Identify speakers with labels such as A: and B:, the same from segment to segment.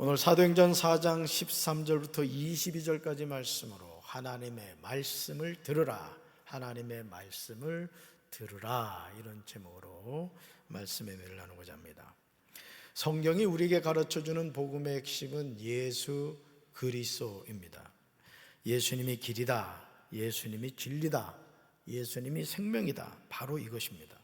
A: 오늘 사도행전 4장 13절부터 22절까지 말씀으로 하나님의 말씀을 들으라, 하나님의 말씀을 들으라, 이런 제목으로 말씀의 은혜를 나누고자 합니다. 성경이 우리에게 가르쳐주는 복음의 핵심은 예수 그리스도입니다. 예수님이 길이다, 예수님이 진리다, 예수님이 생명이다, 바로 이것입니다.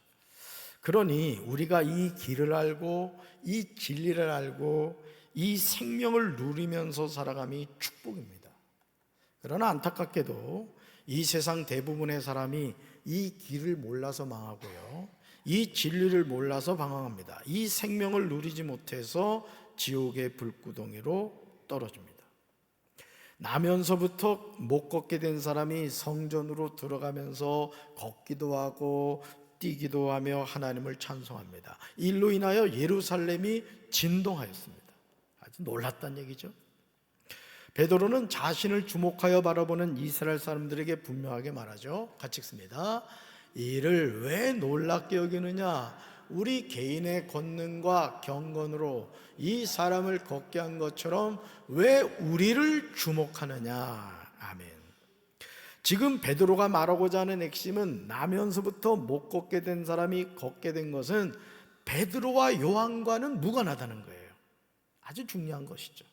A: 그러니 우리가 이 길을 알고 이 진리를 알고 이 생명을 누리면서 살아감이 축복입니다. 그러나 안타깝게도 이 세상 대부분의 사람이 이 길을 몰라서 망하고요, 이 진리를 몰라서 방황합니다. 이 생명을 누리지 못해서 지옥의 불구덩이로 떨어집니다. 나면서부터 못 걷게 된 사람이 성전으로 들어가면서 걷기도 하고 뛰기도 하며 하나님을 찬송합니다. 일로 인하여 예루살렘이 진동하였습니다. 아주 놀랐다는 얘기죠. 베드로는 자신을 주목하여 바라보는 이스라엘 사람들에게 분명하게 말하죠. 같이 읽습니다. 이를 왜 놀랍게 여기느냐? 우리 개인의 권능과 경건으로 이 사람을 걷게 한 것처럼 왜 우리를 주목하느냐? 아멘. 지금 베드로가 말하고자 하는 핵심은 나면서부터 못 걷게 된 사람이 걷게 된 것은 베드로와 요한과는 무관하다는 거예요. 아주 중요한 것이죠.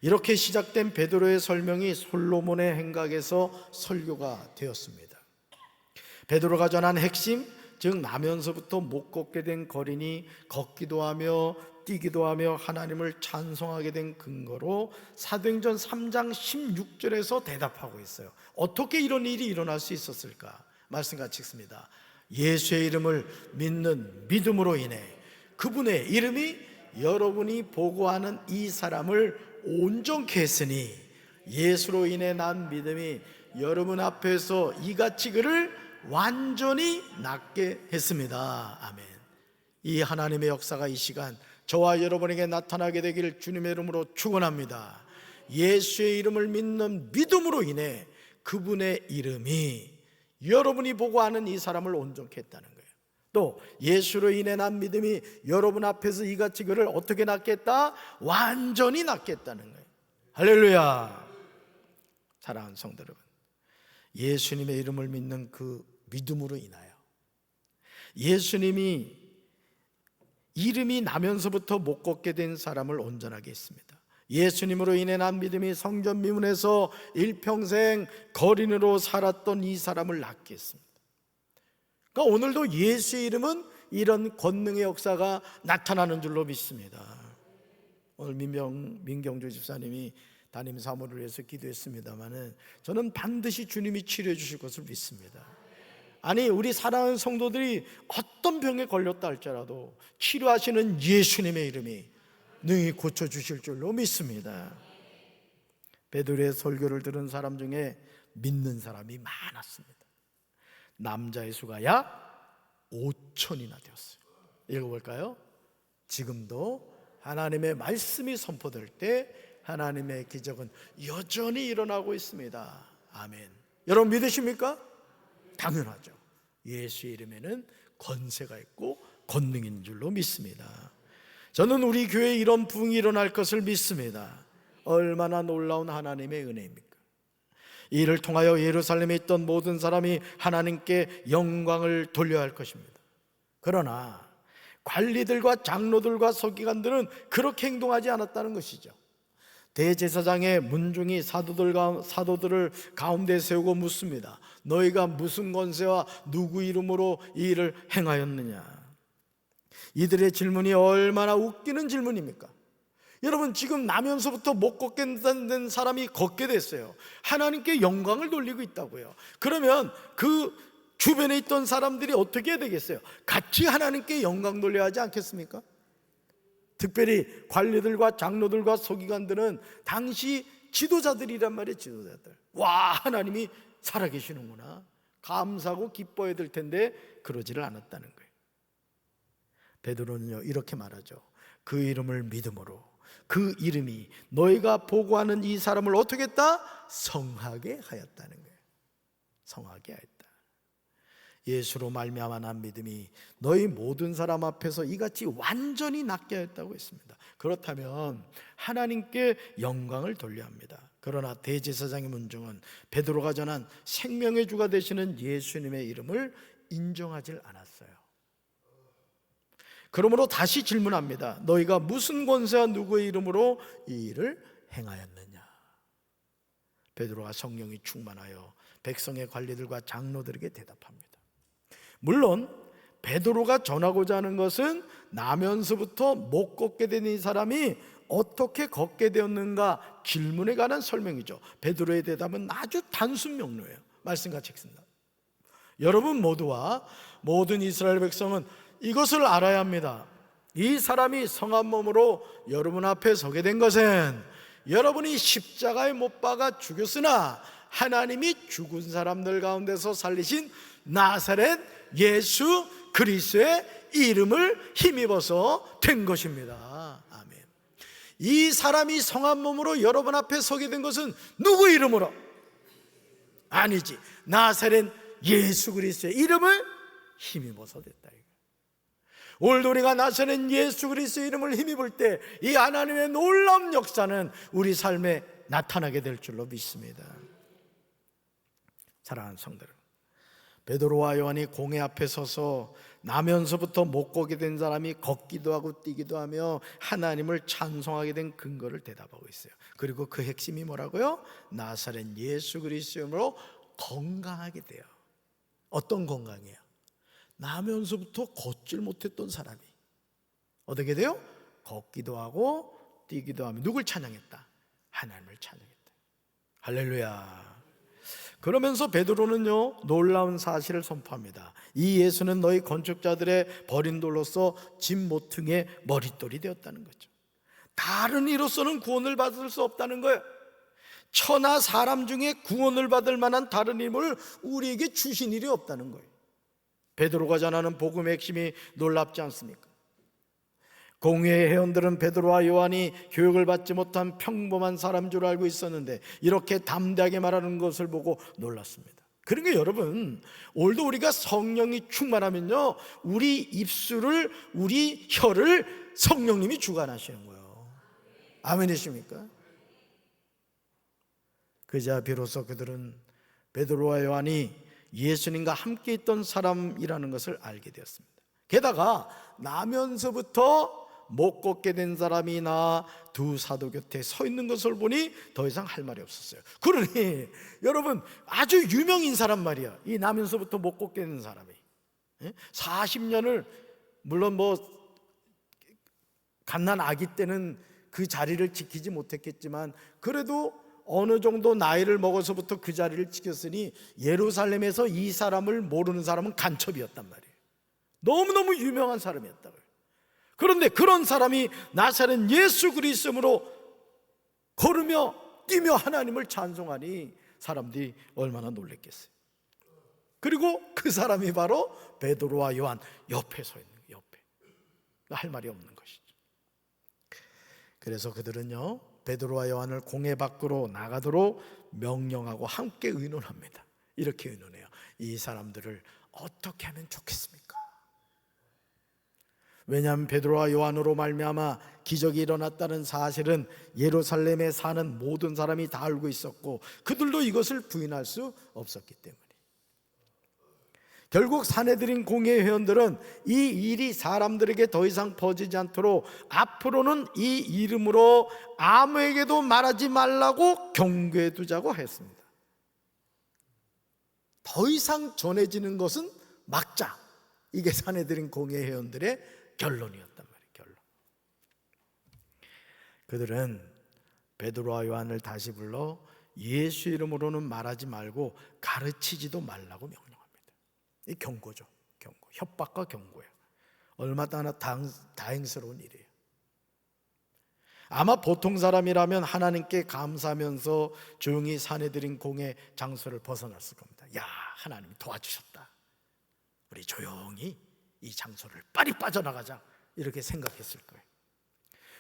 A: 이렇게 시작된 베드로의 설명이 솔로몬의 행각에서 설교가 되었습니다. 베드로가 전한 핵심, 즉 나면서부터 못 걷게 된 거린이 걷기도 하며 뛰기도 하며 하나님을 찬송하게 된 근거로 사도행전 3장 16절에서 대답하고 있어요. 어떻게 이런 일이 일어날 수 있었을까? 말씀 같이 읽습니다. 예수의 이름을 믿는 믿음으로 인해 그분의 이름이 여러분이 보고하는 이 사람을 온전케 했으니 예수로 인해 난 믿음이 여러분 앞에서 이같이 그를 완전히 낫게 했습니다. 아멘. 이 하나님의 역사가 이 시간 저와 여러분에게 나타나게 되기를 주님의 이름으로 축원합니다. 예수의 이름을 믿는 믿음으로 인해 그분의 이름이 여러분이 보고 아는 이 사람을 온전케 했다는 거예요. 또 예수로 인해 난 믿음이 여러분 앞에서 이같이 그를 어떻게 낫겠다? 완전히 낫겠다는 거예요. 할렐루야. 사랑하는 성도 여러분, 예수님의 이름을 믿는 그 믿음으로 인하여 예수님이 이름이 나면서부터 못 걷게 된 사람을 온전하게 했습니다. 예수님으로 인해 난 믿음이 성전 미문에서 일평생 거린으로 살았던 이 사람을 낫게 했습니다. 그러니까 오늘도 예수의 이름은 이런 권능의 역사가 나타나는 줄로 믿습니다. 오늘 민경주 집사님이 담임 사모를 위해서 기도했습니다마는 저는 반드시 주님이 치료해 주실 것을 믿습니다. 아니, 우리 사랑하는 성도들이 어떤 병에 걸렸다 할지라도 치료하시는 예수님의 이름이 능히 고쳐주실 줄로 믿습니다. 베드로의 설교를 들은 사람 중에 믿는 사람이 많았습니다. 남자의 수가 약 5천이나 되었어요. 읽어볼까요? 지금도 하나님의 말씀이 선포될 때 하나님의 기적은 여전히 일어나고 있습니다. 아멘. 여러분 믿으십니까? 당연하죠. 예수의 이름에는 권세가 있고 권능인 줄로 믿습니다. 저는 우리 교회에 이런 부흥이 일어날 것을 믿습니다. 얼마나 놀라운 하나님의 은혜입니까? 이를 통하여 예루살렘에 있던 모든 사람이 하나님께 영광을 돌려야 할 것입니다. 그러나 관리들과 장로들과 서기관들은 그렇게 행동하지 않았다는 것이죠. 대제사장의 문중이 사도들을 가운데 세우고 묻습니다. 너희가 무슨 권세와 누구 이름으로 이 일을 행하였느냐? 이들의 질문이 얼마나 웃기는 질문입니까? 여러분, 지금 나면서부터 못 걷게 된 사람이 걷게 됐어요. 하나님께 영광을 돌리고 있다고요. 그러면 그 주변에 있던 사람들이 어떻게 해야 되겠어요? 같이 하나님께 영광 돌려야 하지 않겠습니까? 특별히 관리들과 장로들과 서기관들은 당시 지도자들이란 말이에요. 지도자들. 와, 하나님이 살아계시는구나, 감사하고 기뻐해야 될 텐데 그러지를 않았다는 거예요. 베드로는요 이렇게 말하죠. 그 이름을 믿음으로 그 이름이 너희가 보고하는 이 사람을 어떻게 했다? 성하게 하였다는 거예요. 성하게 하였다. 예수로 말미암아 난 믿음이 너희 모든 사람 앞에서 이같이 완전히 낫게 하였다고 했습니다. 그렇다면 하나님께 영광을 돌려야 합니다. 그러나 대제사장의 문중은 베드로가 전한 생명의 주가 되시는 예수님의 이름을 인정하지 않았어요. 그러므로 다시 질문합니다. 너희가 무슨 권세와 누구의 이름으로 이 일을 행하였느냐? 베드로가 성령이 충만하여 백성의 관리들과 장로들에게 대답합니다. 물론 베드로가 전하고자 하는 것은 나면서부터 못 걷게 된 이 사람이 어떻게 걷게 되었는가 질문에 관한 설명이죠. 베드로의 대답은 아주 단순 명료해요. 말씀 같이 읽습니다. 여러분 모두와 모든 이스라엘 백성은 이것을 알아야 합니다. 이 사람이 성한 몸으로 여러분 앞에 서게 된 것은 여러분이 십자가에 못 박아 죽였으나 하나님이 죽은 사람들 가운데서 살리신 나사렛 예수 그리스도의 이름을 힘입어서 된 것입니다. 아멘. 이 사람이 성한 몸으로 여러분 앞에 서게 된 것은 누구 이름으로? 아니지, 나사렛 예수 그리스도의 이름을 힘입어서 됐다. 오늘도 우리가 나사렛 예수 그리스도의 이름을 힘입을 때 이 하나님의 놀라운 역사는 우리 삶에 나타나게 될 줄로 믿습니다. 사랑하는 성도 여러분, 베드로와 요한이 공회 앞에 서서 나면서부터 못 걷게 된 사람이 걷기도 하고 뛰기도 하며 하나님을 찬송하게 된 근거를 대답하고 있어요. 그리고 그 핵심이 뭐라고요? 나사렛 예수 그리스도로 건강하게 돼요. 어떤 건강이에요? 나면서부터 걷질 못했던 사람이 어떻게 돼요? 걷기도 하고 뛰기도 하며 누굴 찬양했다? 하나님을 찬양했다. 할렐루야. 그러면서 베드로는요 놀라운 사실을 선포합니다. 이 예수는 너희 건축자들의 버린 돌로서 집 모퉁이의 머릿돌이 되었다는 거죠. 다른 이로서는 구원을 받을 수 없다는 거예요. 천하 사람 중에 구원을 받을 만한 다른 힘을 우리에게 주신 일이 없다는 거예요. 베드로가 전하는 복음의 핵심이 놀랍지 않습니까? 공회의 회원들은 베드로와 요한이 교육을 받지 못한 평범한 사람인 줄 알고 있었는데 이렇게 담대하게 말하는 것을 보고 놀랐습니다. 그러니까 여러분, 오늘도 우리가 성령이 충만하면요 우리 입술을, 우리 혀를 성령님이 주관하시는 거예요. 아멘이십니까? 그자 비로소 그들은 베드로와 요한이 예수님과 함께 있던 사람이라는 것을 알게 되었습니다. 게다가 나면서부터 못 걷게 된 사람이 나 두 사도 곁에 서 있는 것을 보니 더 이상 할 말이 없었어요. 그러니 여러분, 아주 유명인 사람 말이야. 이 나면서부터 못 걷게 된 사람이 40년을 물론 뭐 갓난 아기 때는 그 자리를 지키지 못했겠지만 그래도 어느 정도 나이를 먹어서부터 그 자리를 지켰으니 예루살렘에서 이 사람을 모르는 사람은 간첩이었단 말이에요. 너무너무 유명한 사람이었다고요. 그런데 그런 사람이 나사렛 예수 그리스도로 걸으며 뛰며 하나님을 찬송하니 사람들이 얼마나 놀랬겠어요. 그리고 그 사람이 바로 베드로와 요한 옆에 서 있는 거예요. 옆에. 할 말이 없는 것이죠. 그래서 그들은요 베드로와 요한을 공회 밖으로 나가도록 명령하고 함께 의논합니다. 이렇게 의논해요. 이 사람들을 어떻게 하면 좋겠습니까? 왜냐하면 베드로와 요한으로 말미암아 기적이 일어났다는 사실은 예루살렘에 사는 모든 사람이 다 알고 있었고 그들도 이것을 부인할 수 없었기 때문에 결국 사내들인 공회 회원들은 이 일이 사람들에게 더 이상 퍼지지 않도록 앞으로는 이 이름으로 아무에게도 말하지 말라고 경고해 두자고 했습니다. 더 이상 전해지는 것은 막자. 이게 사내들인 공회 회원들의 결론이었단 말이에요. 결론. 그들은 베드로와 요한을 다시 불러 예수 이름으로는 말하지 말고 가르치지도 말라고 명령합니다. 이 경고죠. 경고. 협박과 경고예요. 얼마나 다행스러운 일이에요. 아마 보통 사람이라면 하나님께 감사하면서 조용히 사내들인 공회 장소를 벗어났을 겁니다. 야, 하나님이 도와주셨다. 우리 조용히 이 장소를 빨리 빠져나가자 이렇게 생각했을 거예요.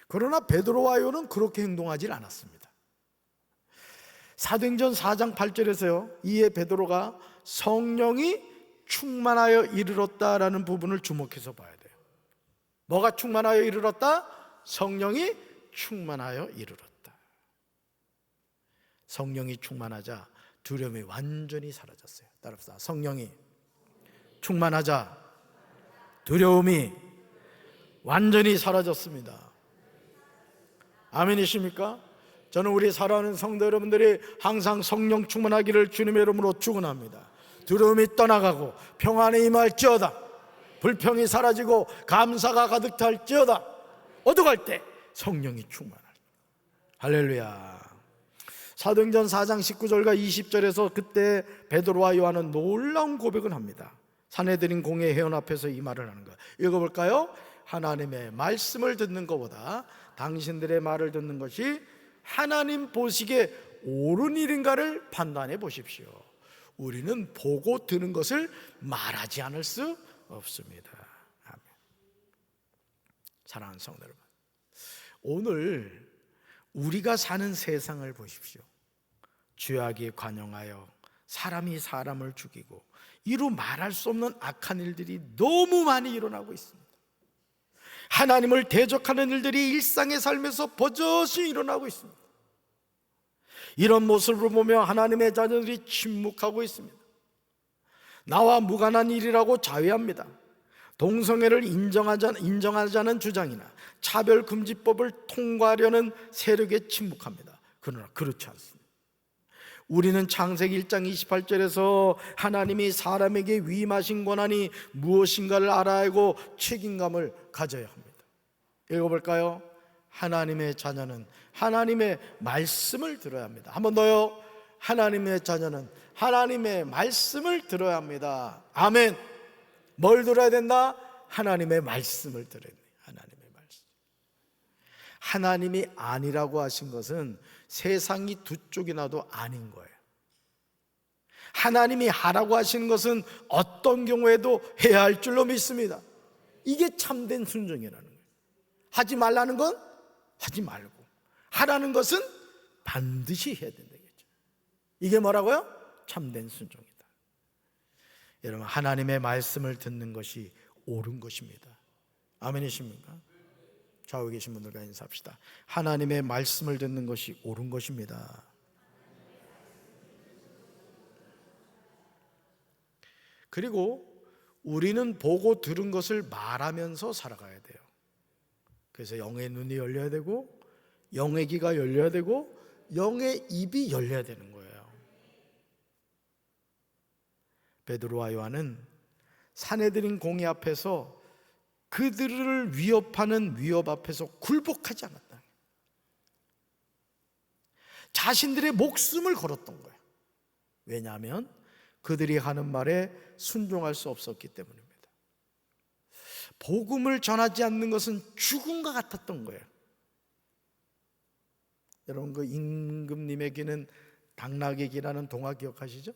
A: 그러나 베드로와 요한은 그렇게 행동하지 않았습니다. 사도행전 4장 8절에서요 이에 베드로가 성령이 충만하여 이르렀다라는 부분을 주목해서 봐야 돼요. 뭐가 충만하여 이르렀다? 성령이 충만하여 이르렀다. 성령이 충만하자 두려움이 완전히 사라졌어요. 따라합시다. 성령이 충만하자 두려움이 완전히 사라졌습니다. 아멘이십니까? 저는 우리 사랑하는 성도 여러분들이 항상 성령 충만하기를 주님의 이름으로 축원합니다. 두려움이 떠나가고 평안이 임할지어다. 불평이 사라지고 감사가 가득 찰지어다. 어떡할 때? 성령이 충만할 때. 할렐루야. 사도행전 4장 19절과 20절에서 그때 베드로와 요한은 놀라운 고백을 합니다. 산헤드린 공회 회원 앞에서 이 말을 하는 거예요. 읽어볼까요? 하나님의 말씀을 듣는 것보다 당신들의 말을 듣는 것이 하나님 보시기에 옳은 일인가를 판단해 보십시오. 우리는 보고 듣는 것을 말하지 않을 수 없습니다. 아멘. 사랑하는 성도 여러분, 오늘 우리가 사는 세상을 보십시오. 죄악에 관영하여 사람이 사람을 죽이고 이루 말할 수 없는 악한 일들이 너무 많이 일어나고 있습니다. 하나님을 대적하는 일들이 일상의 삶에서 버젓이 일어나고 있습니다. 이런 모습을 보며 하나님의 자녀들이 침묵하고 있습니다. 나와 무관한 일이라고 자위합니다. 동성애를 인정하자는 주장이나 차별금지법을 통과하려는 세력에 침묵합니다. 그러나 그렇지 않습니다. 우리는 창세기 1장 28절에서 하나님이 사람에게 위임하신 권한이 무엇인가를 알아야 하고 책임감을 가져야 합니다. 읽어볼까요? 하나님의 자녀는 하나님의 말씀을 들어야 합니다. 한 번 더요. 하나님의 자녀는 하나님의 말씀을 들어야 합니다. 아멘. 뭘 들어야 된다? 하나님의 말씀을 들어야 됩니다. 하나님의 말씀. 하나님이 아니라고 하신 것은 세상이 두 쪽이 나도 아닌 거예요. 하나님이 하라고 하시는 것은 어떤 경우에도 해야 할 줄로 믿습니다. 이게 참된 순종이라는 거예요. 하지 말라는 건 하지 말고, 하라는 것은 반드시 해야 된다겠죠. 이게 뭐라고요? 참된 순종이다. 여러분, 하나님의 말씀을 듣는 것이 옳은 것입니다. 아멘이십니까? 좌우에 계신 분들과 인사합시다. 하나님의 말씀을 듣는 것이 옳은 것입니다. 그리고 우리는 보고 들은 것을 말하면서 살아가야 돼요. 그래서 영의 눈이 열려야 되고, 영의 귀가 열려야 되고, 영의 입이 열려야 되는 거예요. 베드로와 요한은 산헤드린 공회 앞에서 그들을 위협하는 위협 앞에서 굴복하지 않았다. 자신들의 목숨을 걸었던 거예요. 왜냐하면 그들이 하는 말에 순종할 수 없었기 때문입니다. 복음을 전하지 않는 것은 죽음과 같았던 거예요. 여러분, 그 임금님의 귀는 당나귀의 귀라는 동화 기억하시죠?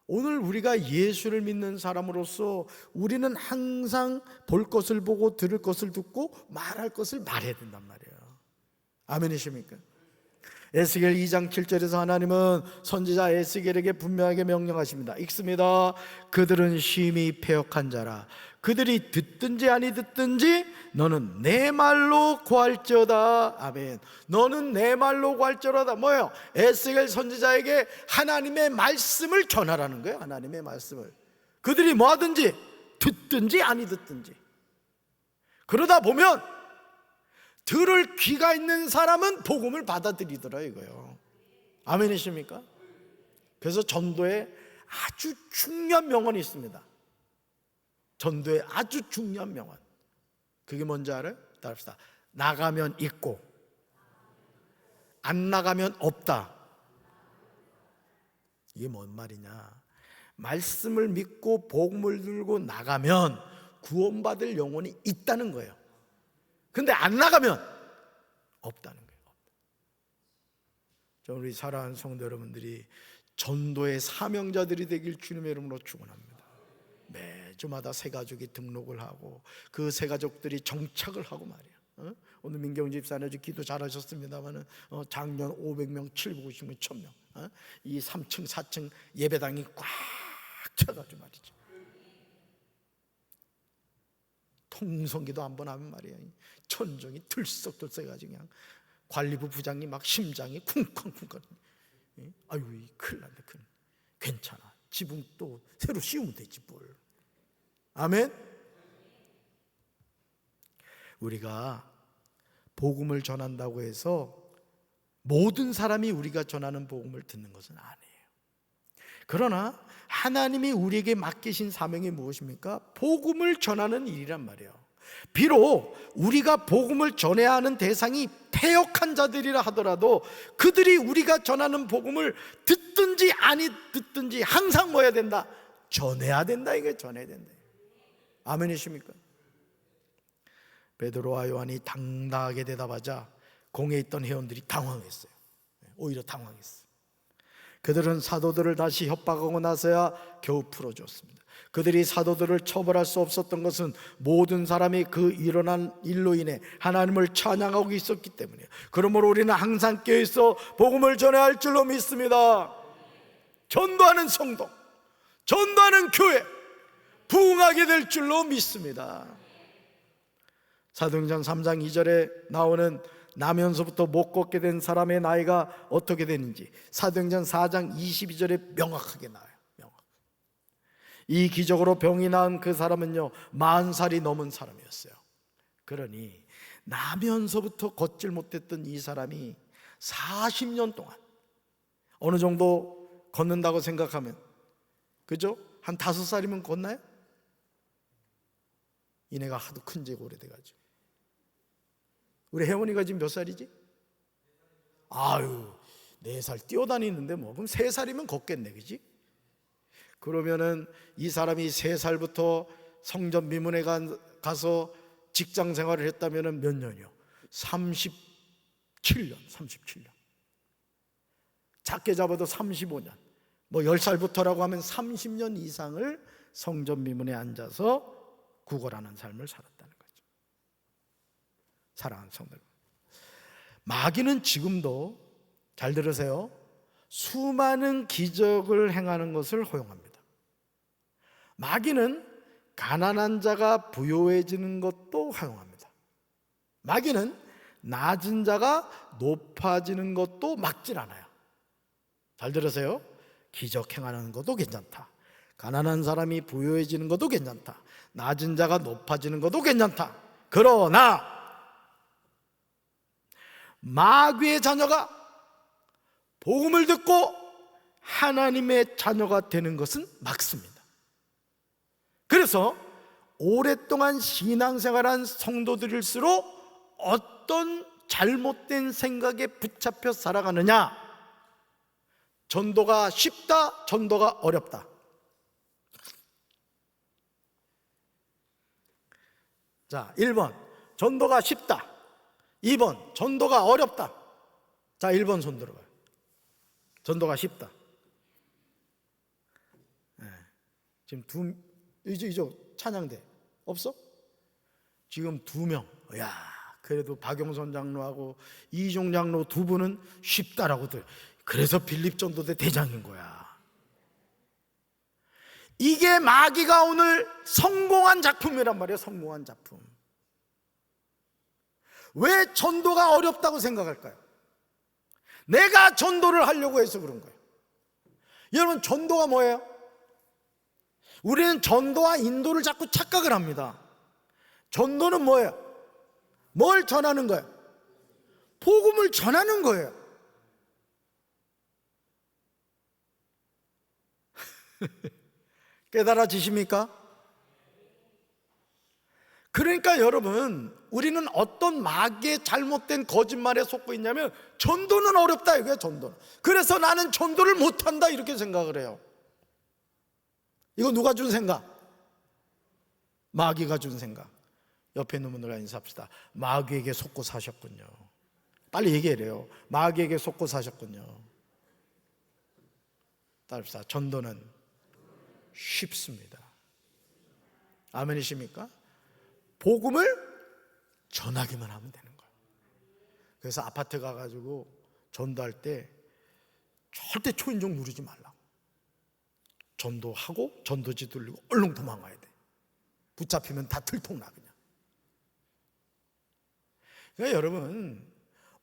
A: 오늘 우리가 예수를 믿는 사람으로서 우리는 항상 볼 것을 보고 들을 것을 듣고 말할 것을 말해야 된단 말이에요. 아멘이십니까? 에스겔 2장 7절에서 하나님은 선지자 에스겔에게 분명하게 명령하십니다. 읽습니다. 그들은 심히 패역한 자라. 그들이 듣든지 아니 듣든지 너는 내 말로 구할지어다. 아멘. 너는 내 말로 구할지어다. 뭐예요? 에스겔 선지자에게 하나님의 말씀을 전하라는 거예요. 하나님의 말씀을. 그들이 뭐 하든지 듣든지 아니 듣든지. 그러다 보면 들을 귀가 있는 사람은 복음을 받아들이더라 이거예요. 아멘이십니까? 그래서 전도에 아주 중요한 명언이 있습니다. 전도에 아주 중요한 명언. 그게 뭔지 알아요? 따라합시다. 나가면 있고 안 나가면 없다. 이게 뭔 말이냐? 말씀을 믿고 복음을 들고 나가면 구원받을 영혼이 있다는 거예요. 근데 안 나가면 없다는 거예요. 저 우리 사랑하는 성도 여러분들이 전도의 사명자들이 되길 주님의 이름으로 축원합니다. 매주마다 새 가족이 등록을 하고 그 새 가족들이 정착을 하고 말이야. 오늘 민경 집사님 아주 기도 잘하셨습니다만은 작년 500명, 750명, 1000명, 이 3층, 4층 예배당이 꽉 차가지고 말이죠. 통성기도 한번 하면 말이에요, 천정이 들썩들썩해가지고 그냥 관리부 부장님 막 심장이 쿵쾅쿵쾅. 아유, 큰일 났네. 괜찮아. 지붕 또 새로 씌우면 되지 뭘. 아멘. 우리가 복음을 전한다고 해서 모든 사람이 우리가 전하는 복음을 듣는 것은 아니에요. 그러나 하나님이 우리에게 맡기신 사명이 무엇입니까? 복음을 전하는 일이란 말이에요. 비록 우리가 복음을 전해야 하는 대상이 패역한 자들이라 하더라도 그들이 우리가 전하는 복음을 듣든지 아니 듣든지 항상 뭐 해야 된다? 전해야 된다. 이게 전해야 된다. 아멘이십니까? 베드로와 요한이 당당하게 대답하자 공에 있던 회원들이 당황했어요. 오히려 당황했어요. 그들은 사도들을 다시 협박하고 나서야 겨우 풀어줬습니다. 그들이 사도들을 처벌할 수 없었던 것은 모든 사람이 그 일어난 일로 인해 하나님을 찬양하고 있었기 때문이에요. 그러므로 우리는 항상 깨어있어 복음을 전해야 할 줄로 믿습니다. 전도하는 성도, 전도하는 교회 부흥하게 될 줄로 믿습니다. 사도행전 3장 2절에 나오는 나면서부터 못 걷게 된 사람의 나이가 어떻게 되는지 사도행전 4장 22절에 명확하게 나와요. 이 기적으로 병이 나은 그 사람은요 40살이 넘은 사람이었어요. 그러니 나면서부터 걷질 못했던 이 사람이 40년 동안 어느 정도 걷는다고 생각하면, 그죠? 한 5살이면 걷나요? 이내가 하도 큰 지가 오래돼가지고. 우리 혜원이가 지금 몇 살이지? 아유, 4살 뛰어다니는데 뭐 그럼 3살이면 걷겠네, 그지? 그러면은 이 사람이 3살부터 성전 미문에 가서 직장 생활을 했다면은 몇 년이요? 37년. 작게 잡아도 35년. 뭐 10살부터라고 하면 30년 이상을 성전 미문에 앉아서 구걸하는 삶을 살았다는 거죠. 사랑하는 성도 여러분, 마귀는 지금도 잘 들으세요. 수많은 기적을 행하는 것을 허용합니다. 마귀는 가난한 자가 부유해지는 것도 허용합니다. 마귀는 낮은 자가 높아지는 것도 막질 않아요. 잘 들으세요. 기적 행하는 것도 괜찮다. 가난한 사람이 부유해지는 것도 괜찮다. 낮은 자가 높아지는 것도 괜찮다. 그러나 마귀의 자녀가 복음을 듣고 하나님의 자녀가 되는 것은 막습니다. 그래서 오랫동안 신앙생활한 성도들일수록 어떤 잘못된 생각에 붙잡혀 살아가느냐? 전도가 쉽다, 전도가 어렵다. 자, 1번 전도가 쉽다, 2번 전도가 어렵다. 자, 1번 손 들어봐요. 전도가 쉽다. 네. 지금 이제 찬양대 없어? 지금 2명. 야, 그래도 박용선 장로하고 이종 장로 2분은 쉽다라고 들. 그래서 빌립 전도대 대장인 거야. 이게 마귀가 오늘 성공한 작품이란 말이에요. 성공한 작품. 왜 전도가 어렵다고 생각할까요? 내가 전도를 하려고 해서 그런 거예요. 여러분, 전도가 뭐예요? 우리는 전도와 인도를 자꾸 착각을 합니다. 전도는 뭐예요? 뭘 전하는 거예요? 복음을 전하는 거예요. 깨달아지십니까? 그러니까 여러분, 우리는 어떤 마귀의 잘못된 거짓말에 속고 있냐면 전도는 어렵다 이거예요. 전도는. 그래서 나는 전도를 못한다 이렇게 생각을 해요. 이거 누가 준 생각? 마귀가 준 생각. 옆에 있는 분들과 인사합시다. 마귀에게 속고 사셨군요. 빨리 얘기해요. 마귀에게 속고 사셨군요. 따릅시다. 전도는 쉽습니다. 아멘이십니까? 복음을 전하기만 하면 되는 거예요. 그래서 아파트 가가지고 전도할 때 절대 초인종 누르지 말라고. 전도하고 전도지 돌리고 얼른 도망가야 돼. 붙잡히면 다 들통나 그냥. 그러니까 여러분,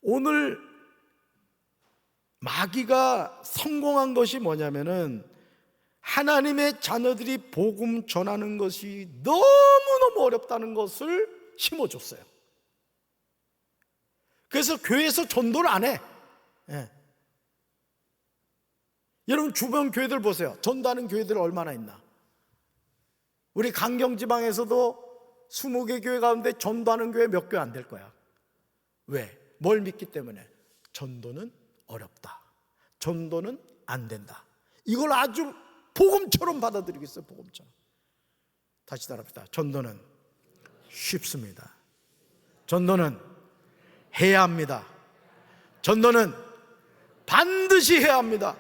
A: 오늘 마귀가 성공한 것이 뭐냐면은 하나님의 자녀들이 복음 전하는 것이 너무너무 어렵다는 것을 심어줬어요. 그래서 교회에서 전도를 안 해. 예. 여러분 주변 교회들 보세요. 전도하는 교회들 얼마나 있나. 우리 강경지방에서도 20개 교회 가운데 전도하는 교회 몇 교회 안 될 거야. 왜? 뭘 믿기 때문에? 전도는 어렵다. 전도는 안 된다. 이걸 아주 복음처럼 받아들이겠어요. 복음처럼. 다시 따라합시다. 전도는 쉽습니다. 전도는 해야 합니다. 전도는 반드시 해야 합니다.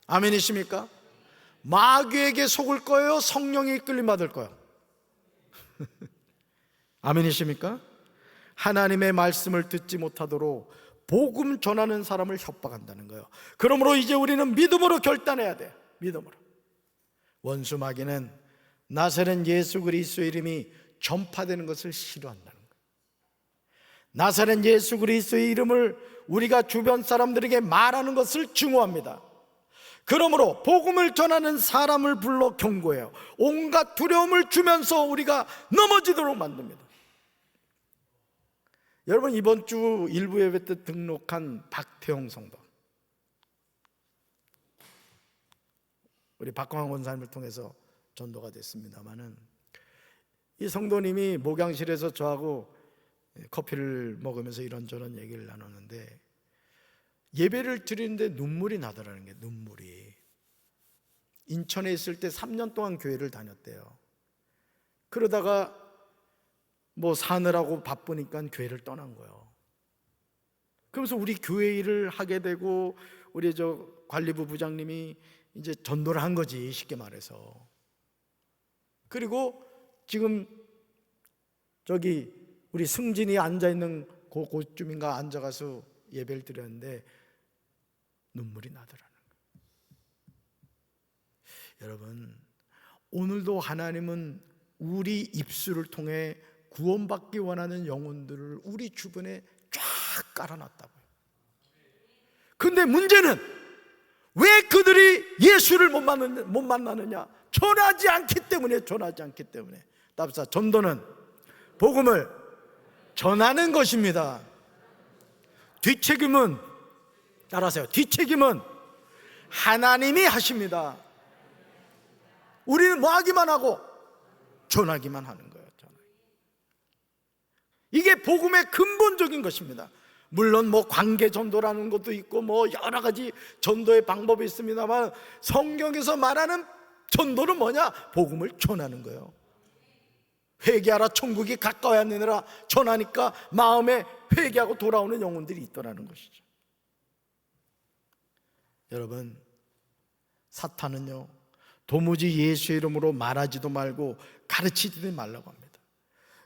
A: 아멘이십니까? 마귀에게 속을 거예요? 성령이 이끌림 받을 거예요? 아멘이십니까? 하나님의 말씀을 듣지 못하도록 복음 전하는 사람을 협박한다는 거예요. 그러므로 이제 우리는 믿음으로 결단해야 돼요. 믿음으로. 원수 마귀는 나사렛 예수 그리스도의 이름이 전파되는 것을 싫어한다는 거예요. 나사렛 예수 그리스도의 이름을 우리가 주변 사람들에게 말하는 것을 증오합니다. 그러므로 복음을 전하는 사람을 불러 경고해요. 온갖 두려움을 주면서 우리가 넘어지도록 만듭니다. 여러분, 이번 주 일부 예배 때 등록한 박태영 성도, 우리 박광환 권사님을 통해서 전도가 됐습니다마는, 이 성도님이 목양실에서 저하고 커피를 먹으면서 이런저런 얘기를 나누는데 예배를 드리는데 눈물이 나더라는 게, 눈물이. 인천에 있을 때 3년 동안 교회를 다녔대요. 그러다가 뭐 사느라고 바쁘니까 교회를 떠난 거예요. 그러면서 우리 교회 일을 하게 되고 우리 저 관리부 부장님이 이제 전도를 한 거지, 쉽게 말해서. 그리고 지금 저기 우리 승진이 앉아있는 그곳쯤인가 앉아가서 예배를 드렸는데 눈물이 나더라는 거예요. 여러분, 오늘도 하나님은 우리 입술을 통해 구원받기 원하는 영혼들을 우리 주변에 쫙 깔아놨다고요. 근데 문제는 왜 그들이 예수를 못 만나느냐? 전하지 않기 때문에. 전하지 않기 때문에. 답사, 전도는 복음을 전하는 것입니다. 뒷책임은, 따라하세요, 뒷책임은 하나님이 하십니다. 우리는 뭐 하기만 하고 전하기만 하는 거예요. 이게 복음의 근본적인 것입니다. 물론 뭐 관계 전도라는 것도 있고 뭐 여러 가지 전도의 방법이 있습니다만, 성경에서 말하는 전도는 뭐냐? 복음을 전하는 거예요. 회개하라 천국이 가까이 왔느니라 전하니까 마음에 회개하고 돌아오는 영혼들이 있더라는 것이죠. 여러분, 사탄은요 도무지 예수의 이름으로 말하지도 말고 가르치지도 말라고 합니다.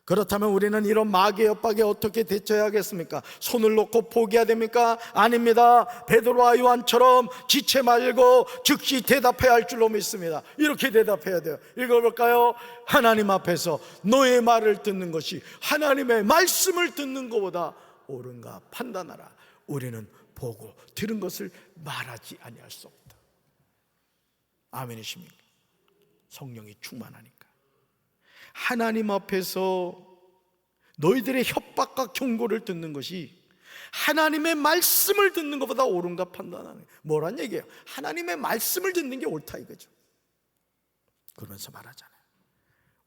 A: 그렇다면 우리는 이런 마귀의 협박에 어떻게 대처해야겠습니까? 손을 놓고 포기해야 됩니까? 아닙니다. 베드로와 요한처럼 지체 말고 즉시 대답해야 할 줄로 믿습니다. 이렇게 대답해야 돼요. 읽어볼까요? 하나님 앞에서 너의 말을 듣는 것이 하나님의 말씀을 듣는 것보다 옳은가 판단하라. 우리는 보고 들은 것을 말하지 아니할 수 없다. 아멘이십니까? 성령이 충만하니까. 하나님 앞에서 너희들의 협박과 경고를 듣는 것이 하나님의 말씀을 듣는 것보다 옳은가 판단하는, 뭐란 얘기예요? 하나님의 말씀을 듣는 게 옳다 이거죠. 그러면서 말하잖아요.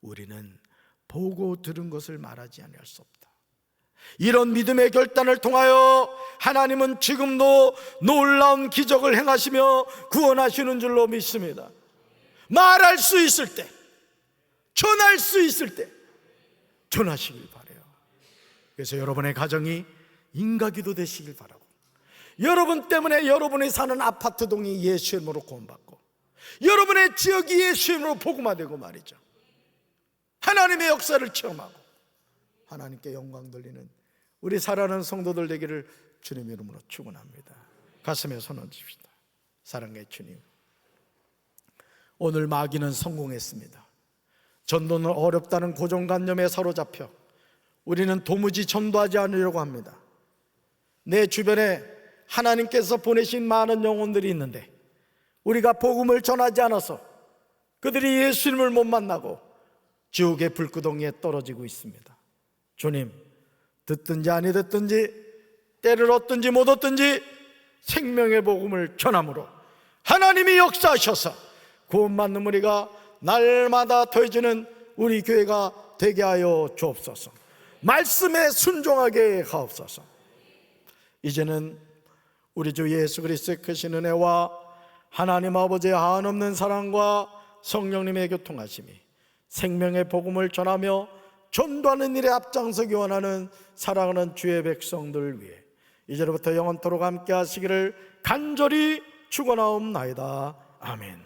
A: 우리는 보고 들은 것을 말하지 아니할 수 없다. 이런 믿음의 결단을 통하여 하나님은 지금도 놀라운 기적을 행하시며 구원하시는 줄로 믿습니다. 말할 수 있을 때, 전할 수 있을 때 전하시길 바라요. 그래서 여러분의 가정이 인가기도 되시길 바라고, 여러분 때문에 여러분이 사는 아파트 동이 예수의 이름으로 구원받고, 여러분의 지역이 예수의 이름으로 복음화되고 말이죠. 하나님의 역사를 체험하고 하나님께 영광 돌리는 우리 사랑하는 성도들 되기를 주님 이름으로 축원합니다. 가슴에 손 얹읍시다. 사랑의 주님, 오늘 마귀는 성공했습니다. 전도는 어렵다는 고정관념에 사로잡혀 우리는 도무지 전도하지 않으려고 합니다. 내 주변에 하나님께서 보내신 많은 영혼들이 있는데 우리가 복음을 전하지 않아서 그들이 예수님을 못 만나고 지옥의 불구덩이에 떨어지고 있습니다. 주님, 듣든지 아니 듣든지, 때를 얻든지 못 얻든지 생명의 복음을 전함으로 하나님이 역사하셔서 구원받는 우리가 날마다 더해지는 우리 교회가 되게 하여 주옵소서. 말씀에 순종하게 하옵소서. 이제는 우리 주 예수 그리스도의 크신 은혜와 하나님 아버지의 한없는 사랑과 성령님의 교통하심이 생명의 복음을 전하며 전도하는 일에 앞장서기 원하는 사랑하는 주의 백성들 위해 이제로부터 영원토록 함께 하시기를 간절히 축원하옵나이다. 아멘.